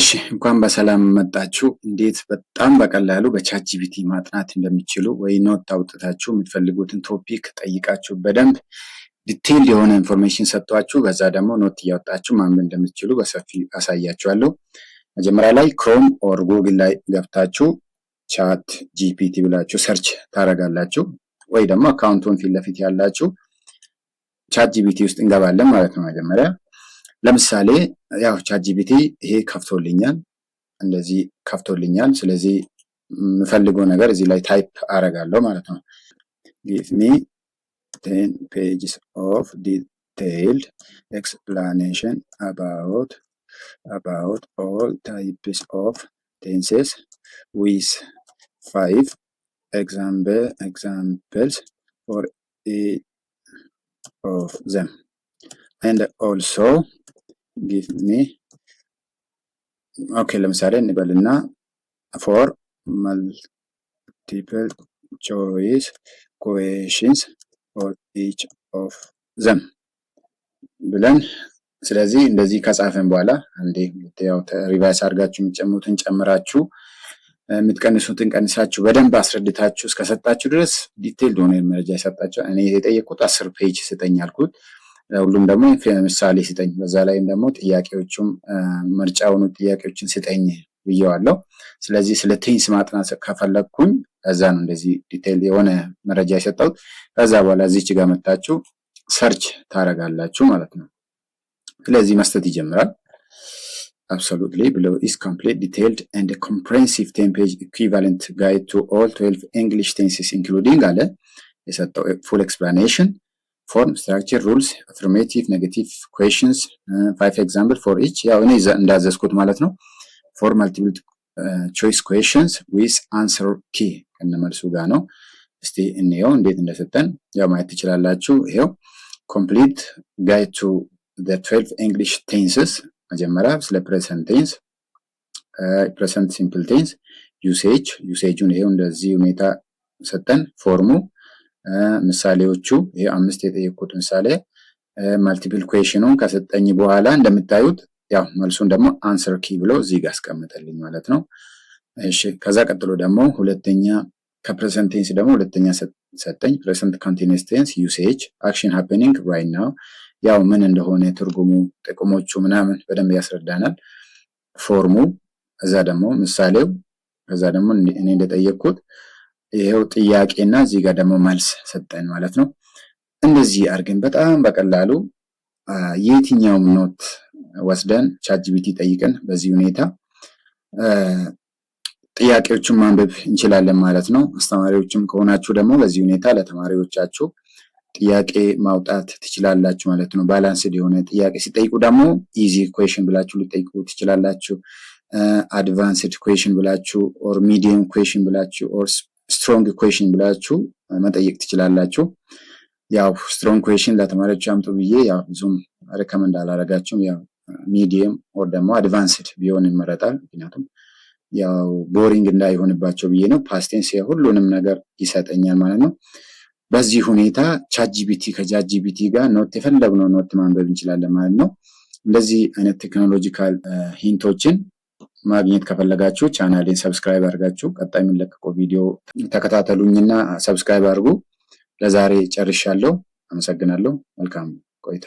እሺ እንኳን በሰላም መጣችሁ። እንዴት በጣም በቀላሉ በቻት ጂፒቲ ማጥናት እንደሚችሉ ወይ ኖት አውጥታችሁ የምትፈልጉትን ቶፒክ ጠይቃችሁ በደንብ ዲቴይል የሆነ ኢንፎርሜሽን ሰጥቷችሁ በዛ ደግሞ ኖት እያወጣችሁ ማንበብ እንደምትችሉ በሰፊ አሳያችኋለሁ። መጀመሪያ ላይ ክሮም ኦር ጉግል ላይ ገብታችሁ ቻት ጂፒቲ ብላችሁ ሰርች ታደርጋላችሁ ወይ ደግሞ አካውንቱን ፊት ለፊት ያላችሁ ቻት ጂፒቲ ውስጥ እንገባለን ማለት ነው። መጀመሪያ ለምሳሌ ያው ቻት ጂፒቲ ይሄ ከፍቶልኛል፣ እንደዚህ ከፍቶልኛል። ስለዚህ የምፈልገው ነገር እዚህ ላይ ታይፕ አደርጋለሁ ማለት ነው። give me 10 pages of detailed explanation about all types of tenses with 5 examples for each of them, and also give me ለምሳሌ እንበልና for multiple choice questions for each of them ብለን ስለዚህ እንደዚህ ከጻፈን በኋላ አንዴ ያው ሪቫይስ አድርጋችሁ የምትጨምሩትን ጨምራችሁ የምትቀንሱትን ቀንሳችሁ በደንብ አስረድታችሁ እስከሰጣችሁ ድረስ ዲቴይል ሆነ መረጃ ይሰጣችሁ። እኔ የጠየቁት 10 ፔጅ ስጠኝ አልኩት። ሁሉም ደግሞ ምሳሌ ስጠኝ፣ በዛ ላይም ደግሞ ጥያቄዎቹም ምርጫውን ጥያቄዎችን ስጠኝ ብየዋለሁ። ስለዚህ ስለ ቴንስ ማጥናት ከፈለኩኝ እዛ ነው እንደዚህ ዲቴይል የሆነ መረጃ የሰጠሁት። ከዛ በኋላ እዚች ጋር መጣችሁ ሰርች ታረጋላችሁ ማለት ነው። ስለዚህ መስጠት ይጀምራል። absolutely below is complete, detailed and a comprehensive 10-page equivalent guide to all 12 English tenses including አለ የሰጠው full explanation, form, structure, rules, affirmative, negative questions, 5 example for each ያው እኔ እንዳዘዝኩት ማለት ነው። for multiple choice questions with answer key ከነመልሱ ጋር ነው። እስቲ እንየው እንዴት እንደሰጠን ያው ማየት ትችላላችሁ። ይሄው complete guide to the 12 English tenses መጀመሪያ ስለ ፕሬዘንት ቴንስ፣ ፕሬዘንት ሲምፕል ቴንስ፣ ዩሴጁን ይሄው እንደዚህ ሁኔታ ሰጠን። ፎርሙ፣ ምሳሌዎቹ ይሄ 5 የጠየቁት ምሳሌ ማልቲፕል ኩዌሽኑን ከሰጠኝ በኋላ እንደምታዩት ያው መልሱን ደግሞ አንሰር ኪ ብሎ እዚህ ጋር አስቀምጠልኝ ማለት ነው። እሺ ከዛ ቀጥሎ ደግሞ ሁለተኛ ከፕሬዘንት ቴንስ ደግሞ ሁለተኛ ሰጠኝ። ፕሬዘንት ኮንቲኒዩስ ቴንስ ዩሴጅ አክሽን ሃፕኒንግ ራይት ናው ያው ምን እንደሆነ ትርጉሙ፣ ጥቅሞቹ ምናምን በደንብ ያስረዳናል። ፎርሙ፣ እዛ ደግሞ ምሳሌው፣ ከዛ ደግሞ እኔ እንደጠየቅኩት ይሄው ጥያቄና እዚህ ጋር ደግሞ መልስ ሰጠን ማለት ነው። እንደዚህ አድርገን በጣም በቀላሉ የትኛውም ኖት ወስደን ቻት ጂፒቲ ጠይቀን በዚህ ሁኔታ ጥያቄዎችን ማንበብ እንችላለን ማለት ነው። አስተማሪዎችም ከሆናችሁ ደግሞ በዚህ ሁኔታ ለተማሪዎቻችሁ ጥያቄ ማውጣት ትችላላችሁ ማለት ነው። ባላንስድ የሆነ ጥያቄ ሲጠይቁ ደግሞ ኢዚ ኩዌሽን ብላችሁ ልጠይቁ ትችላላችሁ። አድቫንስድ ኩዌሽን ብላችሁ ኦር ሚዲየም ኩዌሽን ብላችሁ ኦር ስትሮንግ ኩዌሽን ብላችሁ መጠየቅ ትችላላችሁ። ያው ስትሮንግ ኩዌሽን ለተማሪዎች አምጡ ብዬ ያው ብዙም ሪከመንድ አላረጋችሁም። ያው ሚዲየም ኦር ደግሞ አድቫንስድ ቢሆን ይመረጣል። ምክንያቱም ያው ቦሪንግ እንዳይሆንባቸው ብዬ ነው። ፓስት ቴንስ ሁሉንም ነገር ይሰጠኛል ማለት ነው። በዚህ ሁኔታ ቻት ጂፒቲ ከቻት ጂፒቲ ጋር ኖት የፈለግነው ኖት ማንበብ እንችላለን ማለት ነው። እንደዚህ አይነት ቴክኖሎጂካል ሂንቶችን ማግኘት ከፈለጋችሁ ቻናሌን ሰብስክራይብ አድርጋችሁ ቀጣይ የሚለቀቀው ቪዲዮ ተከታተሉኝና ሰብስክራይብ አድርጉ። ለዛሬ ጨርሻለሁ። አመሰግናለሁ። መልካም ቆይታ